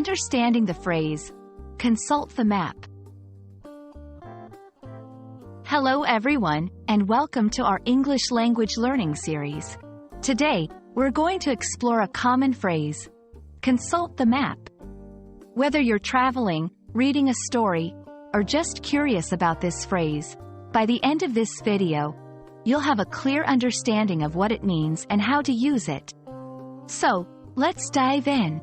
understanding the phrase, consult the map. Hello everyone, and welcome to our English language learning series. Today, we're going to explore a common phrase, consult the map. Whether you're traveling, reading a story, or just curious about this phrase, by the end of this video, you'll have a clear understanding of what it means and how to use it. So, let's dive in.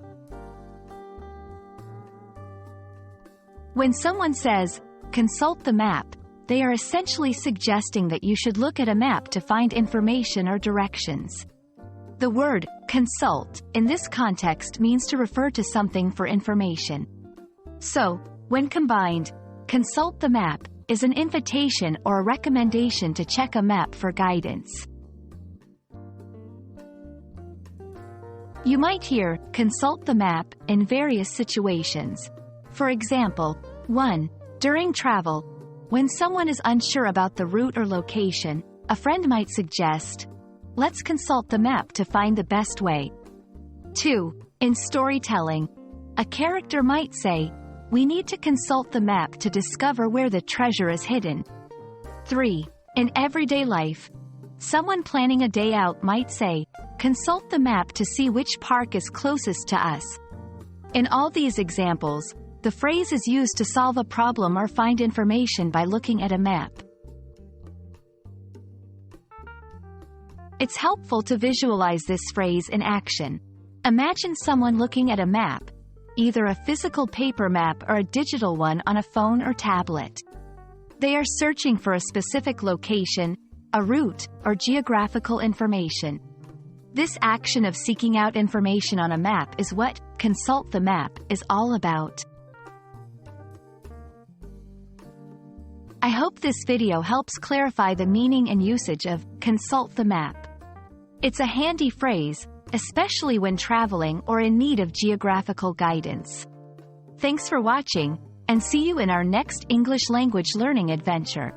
When someone says, consult the map, they are essentially suggesting that you should look at a map to find information or directions. The word, consult, in this context means to refer to something for information. So, when combined, consult the map is an invitation or a recommendation to check a map for guidance. You might hear, consult the map, in various situations. For example, 1. During travel, when someone is unsure about the route or location, a friend might suggest, let's consult the map to find the best way. 2. In storytelling, a character might say, we need to consult the map to discover where the treasure is hidden. 3. In everyday life, someone planning a day out might say, consult the map to see which park is closest to us. In all these examples, the phrase is used to solve a problem or find information by looking at a map. It's helpful to visualize this phrase in action. Imagine someone looking at a map, either a physical paper map or a digital one on a phone or tablet. They are searching for a specific location, a route, or geographical information. This action of seeking out information on a map is what consult the map is all about. I hope this video helps clarify the meaning and usage of consult the map. It's a handy phrase, especially when traveling or in need of geographical guidance. Thanks for watching, and see you in our next English language learning adventure.